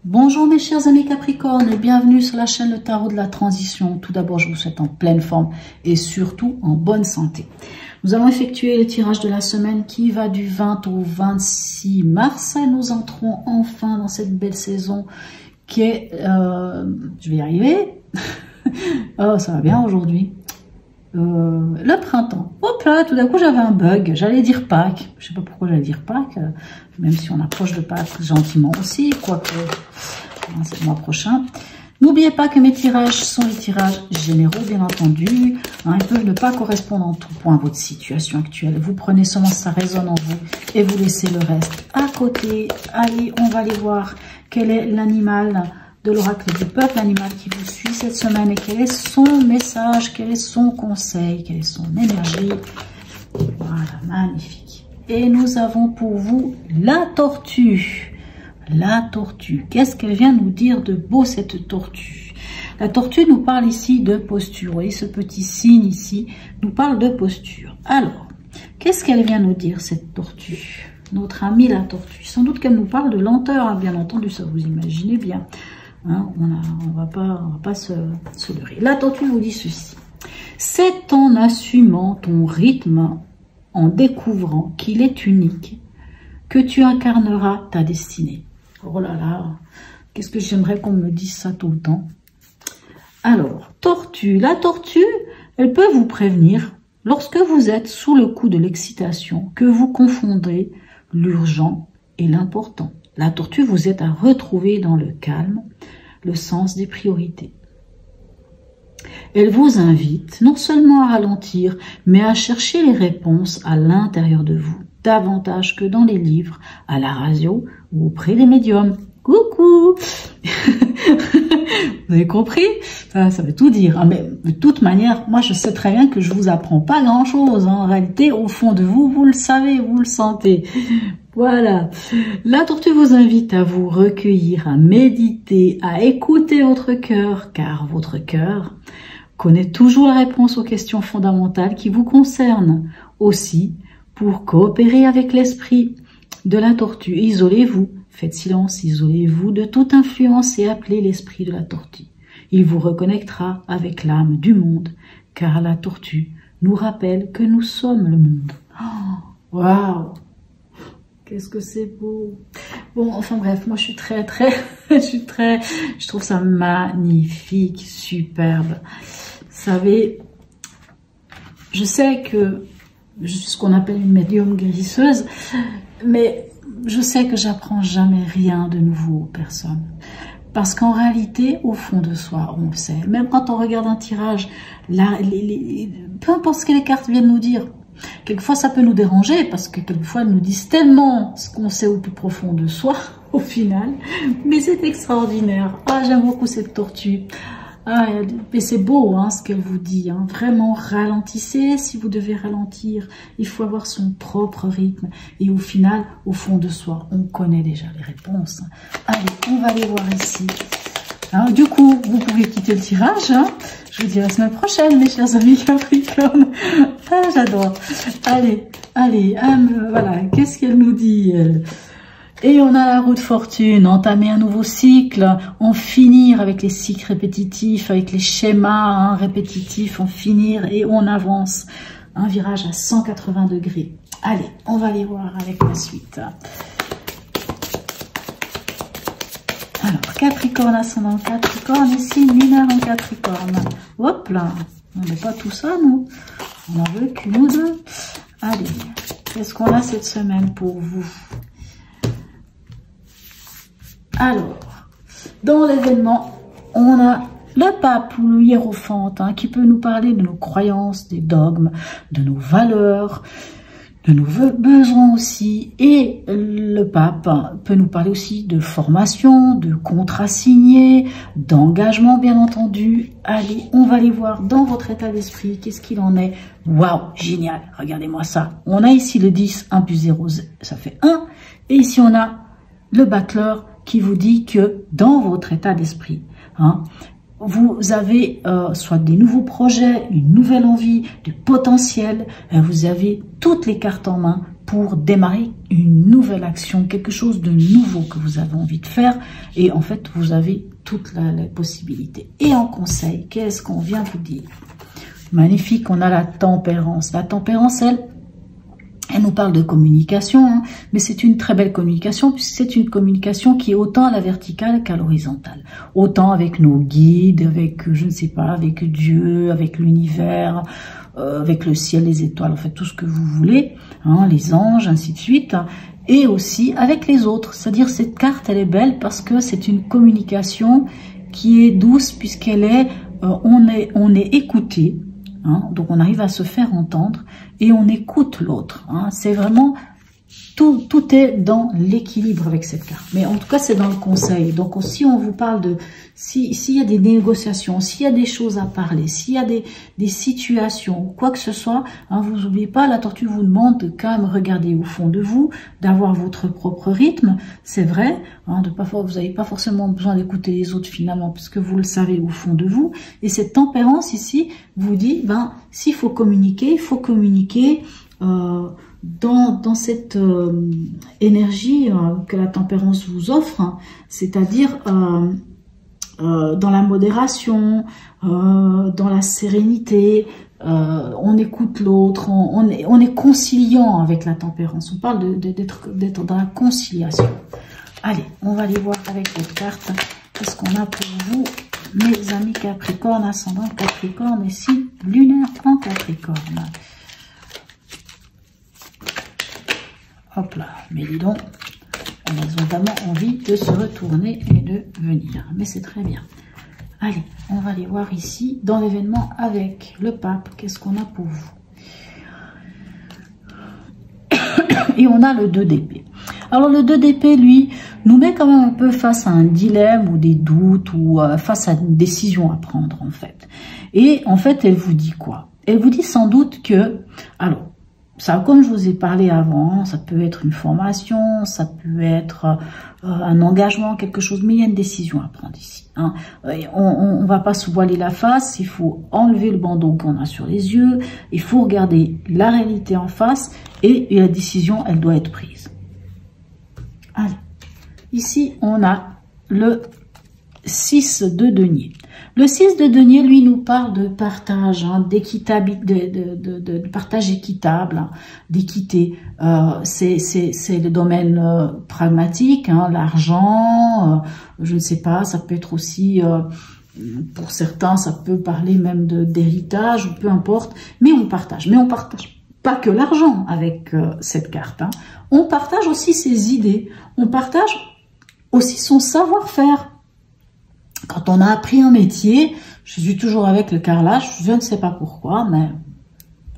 Bonjour mes chers amis Capricorne et bienvenue sur la chaîne Le Tarot de la Transition. Tout d'abord, je vous souhaite en pleine forme et surtout en bonne santé. Nous allons effectuer le tirage de la semaine qui va du 20 au 26 mars. Nous entrons enfin dans cette belle saison qui est... je vais y arriver. Oh, ça va bien aujourd'hui. Le printemps. Hop là, tout d'un coup j'avais un bug. J'allais dire Pâques. Je sais pas pourquoi j'allais dire Pâques. Même si on approche de Pâques gentiment aussi. Quoique, c'est le mois prochain. N'oubliez pas que mes tirages sont des tirages généraux, bien entendu. Ils peuvent ne pas correspondre en tout point à votre situation actuelle. Vous prenez seulement si ça résonne en vous et vous laissez le reste à côté. Allez, on va aller voir quel est l'animal de l'oracle du peuple, l'animal qui vous suit cette semaine et quel est son message, quel est son conseil, quelle est son énergie. Voilà, magnifique. Et nous avons pour vous la tortue. La tortue. Qu'est-ce qu'elle vient nous dire de beau, cette tortue? La tortue nous parle ici de posture. Vous voyez ce petit signe ici nous parle de posture. Alors, qu'est-ce qu'elle vient nous dire, cette tortue? Notre amie la tortue. Sans doute qu'elle nous parle de lenteur, hein, bien entendu, ça vous imaginez bien. Hein, on va pas se leurrer. La tortue vous dit ceci. C'est en assumant ton rythme, en découvrant qu'il est unique, que tu incarneras ta destinée. Oh là là, qu'est-ce que j'aimerais qu'on me dise ça tout le temps. Alors, tortue. La tortue, elle peut vous prévenir lorsque vous êtes sous le coup de l'excitation, que vous confondez l'urgent et l'important. La tortue vous aide à retrouver dans le calme le sens des priorités. Elle vous invite non seulement à ralentir, mais à chercher les réponses à l'intérieur de vous, davantage que dans les livres, à la radio ou auprès des médiums. Coucou. Vous avez compris? Ça veut tout dire. Ah, mais de toute manière, moi je sais très bien que je vous apprends pas grand-chose. En réalité, au fond de vous, vous le savez, vous le sentez. Voilà. La tortue vous invite à vous recueillir, à méditer, à écouter votre cœur, car votre cœur connaît toujours la réponse aux questions fondamentales qui vous concernent. Aussi, pour coopérer avec l'esprit de la tortue, isolez-vous, faites silence, isolez-vous de toute influence et appelez l'esprit de la tortue. Il vous reconnectera avec l'âme du monde, car la tortue nous rappelle que nous sommes le monde. Oh, waouh! Qu'est-ce que c'est beau. Bon, enfin bref, moi je suis très, je trouve ça magnifique, superbe. Vous savez, je sais que je suis ce qu'on appelle une médium guérisseuse, mais je sais que j'apprends jamais rien de nouveau aux personnes. Parce qu'en réalité, au fond de soi, on le sait. Même quand on regarde un tirage, là, peu importe ce que les cartes viennent nous dire, quelquefois, ça peut nous déranger parce que quelquefois, elles nous disent tellement ce qu'on sait au plus profond de soi, au final. Mais c'est extraordinaire. Ah, j'aime beaucoup cette tortue. Ah, mais c'est beau, hein, ce qu'elle vous dit. Hein. Vraiment, ralentissez si vous devez ralentir. Il faut avoir son propre rythme. Et au final, au fond de soi, on connaît déjà les réponses. Allez, on va aller voir ici. Hein, du coup, vous pouvez quitter le tirage. Hein. Je vous dis à la semaine prochaine, mes chers amis Capricorne. Ah, j'adore. Allez, voilà. Qu'est-ce qu'elle nous dit, elle? Et on a la roue de fortune, entamer un nouveau cycle, en finir avec les cycles répétitifs, avec les schémas répétitifs, en finir et on avance. Un virage à 180 degrés. Allez, on va aller voir avec la suite. Alors, Capricorne, ascendant Capricorne, ici, lunaire en Capricorne. Hop là, on n'est pas tout ça, nous. On en veut qu'une ou deux. Allez, qu'est-ce qu'on a cette semaine pour vous? Alors, dans l'événement, on a le pape ou le hiérophante qui peut nous parler de nos croyances, des dogmes, de nos valeurs, de nos besoins aussi. Et le pape peut nous parler aussi de formation, de contrats signés, d'engagement bien entendu. Allez, on va aller voir dans votre état d'esprit, qu'est-ce qu'il en est. Waouh, génial, regardez-moi ça. On a ici le 10, 1 plus 0, ça fait 1. Et ici on a le battleur qui vous dit que dans votre état d'esprit, vous avez soit des nouveaux projets, une nouvelle envie, du potentiel, vous avez toutes les cartes en main pour démarrer une nouvelle action, quelque chose de nouveau que vous avez envie de faire. Et en fait, vous avez toutes les possibilités. Et en conseil, qu'est-ce qu'on vient vous dire? Magnifique, on a la tempérance. La tempérance, elle nous parle de communication, hein, mais c'est une très belle communication, puisque c'est une communication qui est autant à la verticale qu'à l'horizontale. Autant avec nos guides, avec, je ne sais pas, avec Dieu, avec l'univers, avec le ciel, les étoiles, en fait, tout ce que vous voulez, hein, les anges, ainsi de suite, et aussi avec les autres. C'est-à-dire, cette carte, elle est belle parce que c'est une communication qui est douce, puisqu'elle est, on est écouté. Hein, donc on arrive à se faire entendre et on écoute l'autre. Hein, c'est vraiment tout est dans l'équilibre avec cette carte. Mais en tout cas c'est dans le conseil. Donc si on vous parle de s'il y a des négociations, s'il y a des choses à parler, s'il y a des situations, quoi que ce soit, hein, vous n'oubliez pas, la tortue vous demande de quand même regarder au fond de vous, d'avoir votre propre rythme. C'est vrai, hein, vous n'avez pas forcément besoin d'écouter les autres finalement, puisque vous le savez au fond de vous. Et cette tempérance ici vous dit, ben s'il faut communiquer, il faut communiquer dans cette énergie que la tempérance vous offre, hein, c'est-à-dire dans la modération, dans la sérénité, on écoute l'autre, on est conciliant avec la tempérance. On parle d'être dans la conciliation. Allez, on va aller voir avec cette carte. Qu'est-ce qu'on a pour vous, mes amis Capricorne, ascendant Capricorne et signe lunaire en Capricorne. Hop là, mais dis donc, on a notamment envie de se retourner et de venir. Mais c'est très bien. Allez, on va aller voir ici, dans l'événement avec le pape, qu'est-ce qu'on a pour vous. Et on a le 2 d'épée. Alors le 2 d'épée, lui, nous met quand même un peu face à un dilemme ou des doutes ou face à une décision à prendre en fait. Et en fait, elle vous dit quoi? Elle vous dit sans doute que, alors, ça, comme je vous ai parlé avant, ça peut être une formation, ça peut être un engagement, quelque chose, mais il y a une décision à prendre ici. Hein. On va pas se voiler la face, il faut enlever le bandeau qu'on a sur les yeux, il faut regarder la réalité en face et la décision, elle doit être prise. Allez, ici on a le 6 de denier. Le 6 de denier, lui, nous parle de partage, hein, de partage équitable, hein, d'équité. C'est le domaine pragmatique, hein, l'argent, je ne sais pas, ça peut être aussi, pour certains, ça peut parler même d'héritage, ou peu importe, mais on partage. Mais on partage pas que l'argent avec cette carte. Hein. On partage aussi ses idées, on partage aussi son savoir-faire. Quand on a appris un métier, je suis toujours avec le carrelage, je ne sais pas pourquoi, mais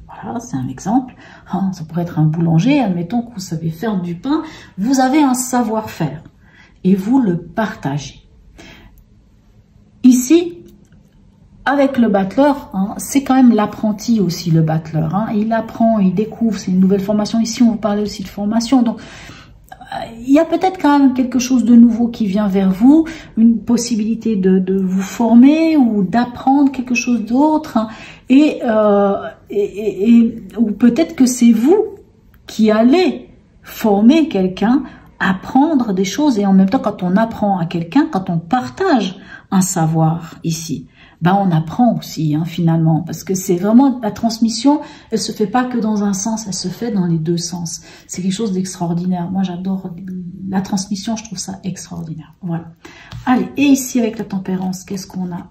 voilà, c'est un exemple. Hein, ça pourrait être un boulanger, admettons que vous savez faire du pain, vous avez un savoir-faire et vous le partagez. Ici, avec le battleur, hein, c'est quand même l'apprenti aussi, le battleur. Hein, il apprend, il découvre, c'est une nouvelle formation. Ici, on vous parlait aussi de formation, donc il y a peut-être quand même quelque chose de nouveau qui vient vers vous, une possibilité de vous former ou d'apprendre quelque chose d'autre, hein, ou peut-être que c'est vous qui allez former quelqu'un, apprendre des choses, et en même temps quand on apprend à quelqu'un, quand on partage un savoir ici, ben on apprend aussi hein, finalement, parce que c'est vraiment la transmission, elle se fait pas que dans un sens, elle se fait dans les deux sens. C'est quelque chose d'extraordinaire. Moi j'adore la transmission, je trouve ça extraordinaire. Voilà. Allez, et ici avec la tempérance, qu'est-ce qu'on a?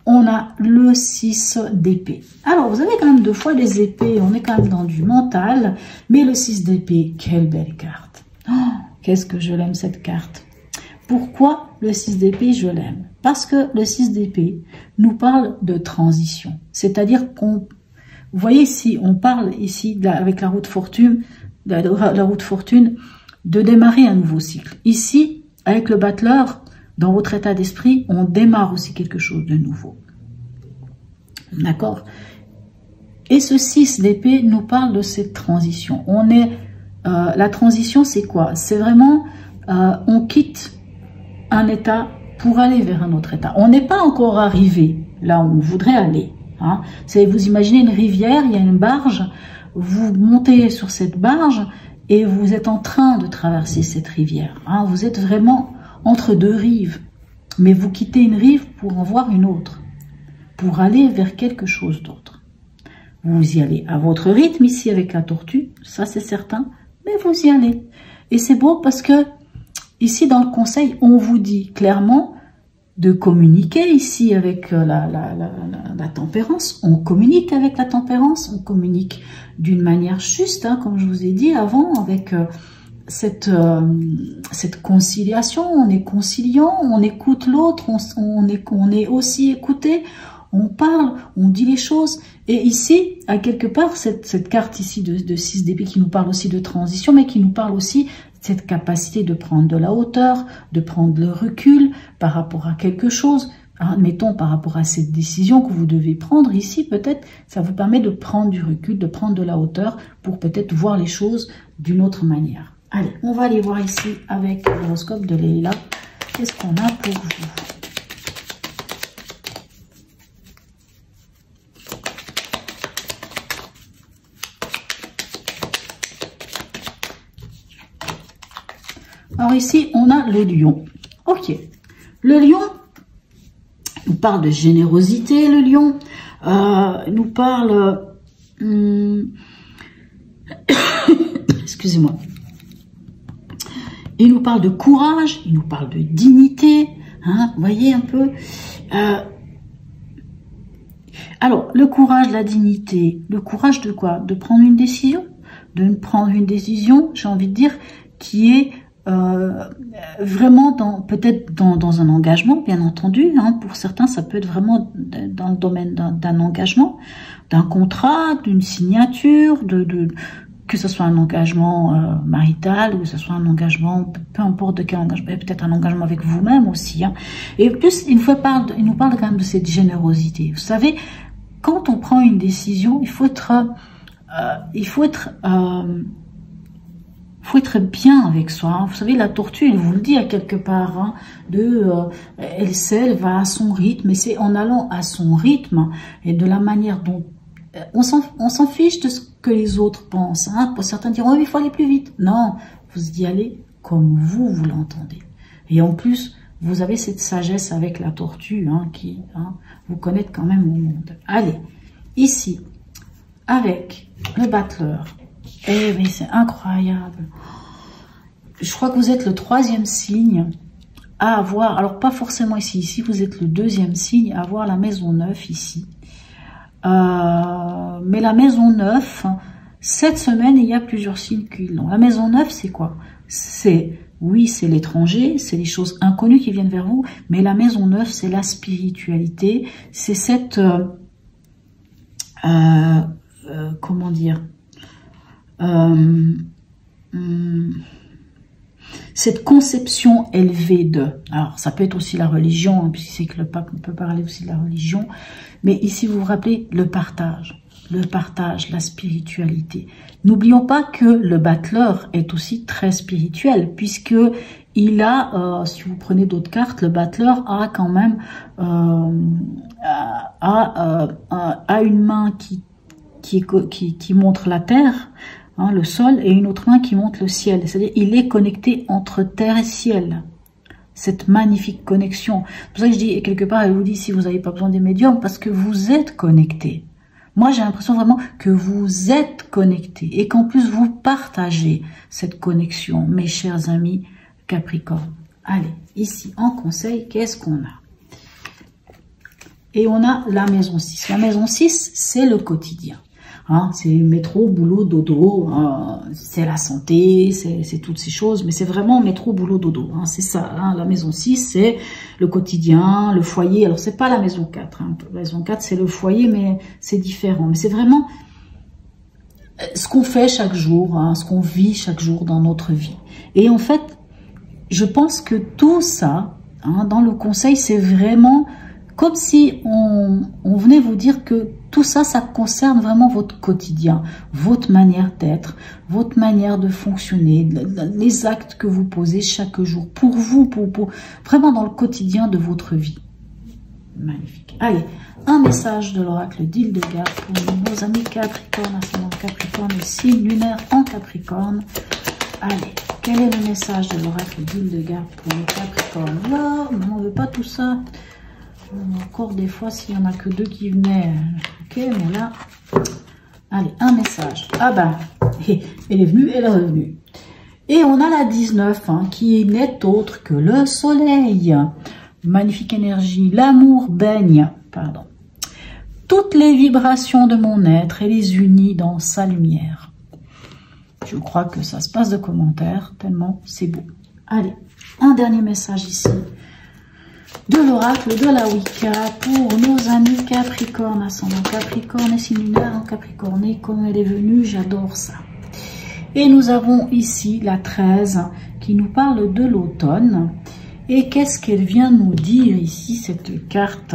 On a le 6 d'épée. Alors vous avez quand même deux fois les épées, on est quand même dans du mental, mais le 6 d'épée, quelle belle carte. Oh, qu'est-ce que je l'aime cette carte. Pourquoi le 6 d'épée, je l'aime? Parce que le 6 d'épée nous parle de transition. C'est-à-dire qu'on, vous voyez ici, on parle ici avec la roue de fortune, la roue de fortune, de démarrer un nouveau cycle. Ici, avec le battleur, dans votre état d'esprit, on démarre aussi quelque chose de nouveau. D'accord? Et ce 6 d'épée nous parle de cette transition. On est, la transition, c'est quoi? C'est vraiment, on quitte un état pour aller vers un autre état. On n'est pas encore arrivé là où on voudrait aller. Hein. Vous imaginez une rivière, il y a une barge, vous montez sur cette barge et vous êtes en train de traverser cette rivière. Hein. Vous êtes vraiment entre deux rives, mais vous quittez une rive pour en voir une autre, pour aller vers quelque chose d'autre. Vous y allez à votre rythme ici avec la tortue, ça c'est certain, mais vous y allez. Et c'est beau parce que ici dans le conseil, on vous dit clairement de communiquer ici avec la tempérance. On communique avec la tempérance, on communique d'une manière juste, hein, comme je vous ai dit avant, avec cette conciliation. On est conciliant, on écoute l'autre, on est aussi écouté, on parle, on dit les choses. Et ici, à quelque part, cette carte ici de 6 d'épée qui nous parle aussi de transition, mais qui nous parle aussi cette capacité de prendre de la hauteur, de prendre le recul par rapport à quelque chose. Admettons, par rapport à cette décision que vous devez prendre ici, peut-être, ça vous permet de prendre du recul, de prendre de la hauteur pour peut-être voir les choses d'une autre manière. Allez, on va aller voir ici avec l'horoscope de Leila. Qu'est-ce qu'on a pour vous? Alors ici, on a le lion. Ok. Le lion nous parle de générosité, le lion. Nous parle... Excusez-moi. Il nous parle de courage, il nous parle de dignité. Hein, vous voyez un peu. Alors, le courage, la dignité. Le courage de quoi? De prendre une décision. De prendre une décision, j'ai envie de dire, qui est... vraiment peut-être dans un engagement, bien entendu, hein, pour certains ça peut être vraiment dans le domaine d'un engagement, d'un contrat, d'une signature, que ce soit un engagement marital ou que ce soit un engagement, peu importe de quel engagement, peut-être un engagement avec vous-même aussi, hein. Et plus il nous parle quand même de cette générosité. Vous savez, quand on prend une décision, il faut être bien avec soi. Hein. Vous savez, la tortue, elle vous le dit à quelque part, hein, elle sait, elle va à son rythme, et c'est en allant à son rythme et de la manière dont on s'en fiche de ce que les autres pensent. Hein. Pour certains diront, oh, il faut aller plus vite. Non, vous y allez comme vous l'entendez. Et en plus, vous avez cette sagesse avec la tortue, hein, qui vous connaît quand même au monde. Allez, ici, avec le battleur. Eh mais c'est incroyable. Je crois que vous êtes le 3e signe à avoir, alors pas forcément ici, vous êtes le 2e signe à avoir la maison 9 ici. Mais la maison 9, cette semaine, il y a plusieurs signes qui l'ont. La maison 9, c'est quoi? Oui, c'est l'étranger, c'est les choses inconnues qui viennent vers vous, mais la maison 9, c'est la spiritualité, c'est cette... comment dire, cette conception élevée de... Alors, ça peut être aussi la religion, hein, puisque c'est que le pape peut parler aussi de la religion, mais ici, vous vous rappelez, le partage, la spiritualité. N'oublions pas que le battleur est aussi très spirituel, puisque il a, si vous prenez d'autres cartes, le battleur a quand même a une main qui montre la terre, hein, le sol, et une autre main qui montre le ciel. C'est-à-dire il est connecté entre terre et ciel. Cette magnifique connexion. C'est pour ça que je dis, quelque part, elle vous dit, si vous n'avez pas besoin des médiums, parce que vous êtes connecté. Moi, j'ai l'impression vraiment que vous êtes connecté et qu'en plus, vous partagez cette connexion, mes chers amis Capricorne. Allez, ici, en conseil, qu'est-ce qu'on a? Et on a la maison 6. La maison 6, c'est le quotidien. Hein, c'est métro, boulot, dodo, c'est la santé, c'est toutes ces choses, mais c'est vraiment métro, boulot, dodo. Hein, c'est ça, hein, la maison 6, c'est le quotidien, le foyer. Alors, c'est pas la maison 4. Hein, la maison 4, c'est le foyer, mais c'est différent. Mais c'est vraiment ce qu'on fait chaque jour, hein, ce qu'on vit chaque jour dans notre vie. Et en fait, je pense que tout ça, hein, dans le conseil, c'est vraiment... comme si on venait vous dire que tout ça, ça concerne vraiment votre quotidien, votre manière d'être, votre manière de fonctionner, les actes que vous posez chaque jour, pour vous, pour vraiment dans le quotidien de votre vie. Magnifique. Allez, un message de l'oracle d'Hildegard pour nos amis Capricorne, ascendant Capricorne et signe lunaire en Capricorne. Allez, quel est le message de l'oracle d'Hildegard pour les Capricornes? Là, on ne veut pas tout ça. Encore des fois, s'il n'y en a que 2 qui venaient. Ok, mais là... Allez, un message. Ah ben, elle est venue, elle est revenue. Et on a la 19, hein, qui n'est autre que le soleil. Magnifique énergie. L'amour baigne, pardon, toutes les vibrations de mon être et les unit dans sa lumière. Je crois que ça se passe de commentaires, tellement c'est beau. Allez, un dernier message ici. De l'oracle de la Wicca pour nos amis Capricorne, ascendant Capricorne et signe lunaire en Capricorne. Et comme elle est venue, j'adore ça. Et nous avons ici la 13 qui nous parle de l'automne. Et qu'est-ce qu'elle vient nous dire ici, cette carte?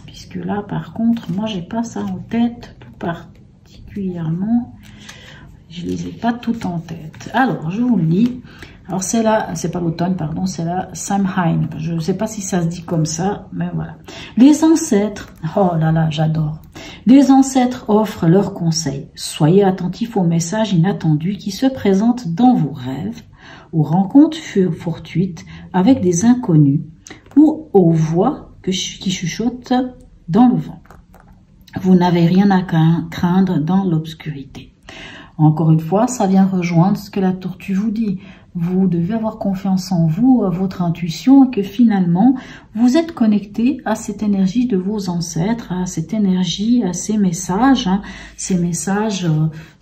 Puisque là, par contre, moi, j'ai pas ça en tête tout particulièrement. Je les ai pas toutes en tête. Alors, je vous le lis. Alors, c'est là, c'est pas l'automne, pardon, c'est la Samhain. Je ne sais pas si ça se dit comme ça, mais voilà. Les ancêtres, oh là là, j'adore. Les ancêtres offrent leurs conseils. Soyez attentifs aux messages inattendus qui se présentent dans vos rêves, aux rencontres fortuites avec des inconnus ou aux voix qui chuchotent dans le vent. Vous n'avez rien à craindre dans l'obscurité. Encore une fois, ça vient rejoindre ce que la tortue vous dit. Vous devez avoir confiance en vous, à votre intuition, et que finalement, vous êtes connecté à cette énergie de vos ancêtres, à cette énergie, à ces messages. Hein, ces messages,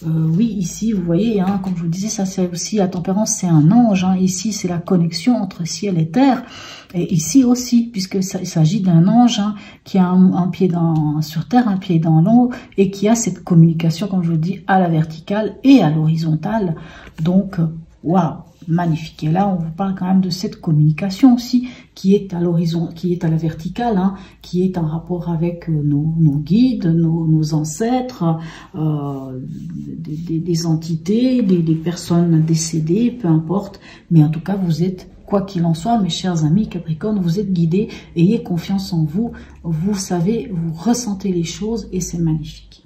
oui, ici, vous voyez, hein, comme je vous disais, ça c'est aussi, la tempérance, c'est un ange. Hein, ici, c'est la connexion entre ciel et terre. Et ici aussi, puisque il s'agit d'un ange hein, qui a un pied sur terre, un pied dans l'eau, et qui a cette communication, comme je vous dis, à la verticale et à l'horizontale. Donc, waouh, magnifique. Et là, on vous parle quand même de cette communication aussi, qui est à l'horizon, qui est à la verticale, hein, qui est en rapport avec nos guides, nos ancêtres, des entités, des personnes décédées, peu importe. Mais en tout cas, vous êtes, quoi qu'il en soit, mes chers amis Capricorne, vous êtes guidés, ayez confiance en vous, vous savez, vous ressentez les choses et c'est magnifique.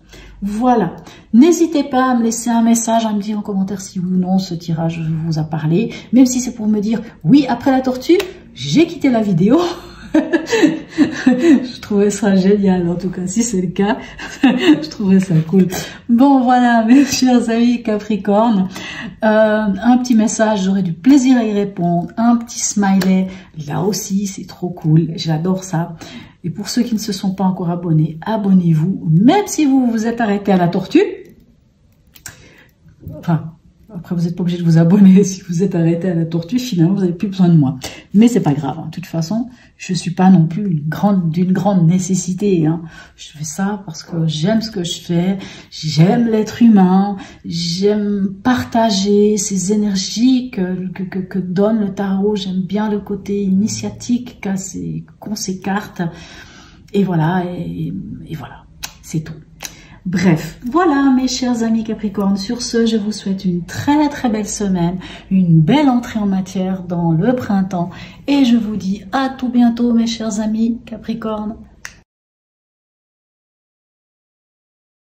Voilà, n'hésitez pas à me laisser un message, à me dire en commentaire si oui ou non ce tirage vous a parlé, même si c'est pour me dire oui, après la tortue, j'ai quitté la vidéo. Je trouvais ça génial, en tout cas, si c'est le cas, je trouvais ça cool. Bon, voilà, mes chers amis Capricorne, un petit message, j'aurai du plaisir à y répondre, un petit smiley, là aussi, c'est trop cool, j'adore ça. Et pour ceux qui ne se sont pas encore abonnés, abonnez-vous, même si vous vous êtes arrêté à la tortue. Enfin, après vous n'êtes pas obligé de vous abonner si vous êtes arrêté à la tortue, finalement vous n'avez plus besoin de moi. Mais c'est pas grave, hein. De toute façon, je suis pas non plus d'une grande nécessité. Hein. Je fais ça parce que j'aime ce que je fais, j'aime l'être humain, j'aime partager ces énergies que donne le tarot, j'aime bien le côté initiatique qu'ont ces cartes. Et voilà, et voilà, c'est tout. Bref, voilà mes chers amis Capricorne, sur ce, je vous souhaite une très très belle semaine, une belle entrée en matière dans le printemps et je vous dis à tout bientôt mes chers amis Capricorne.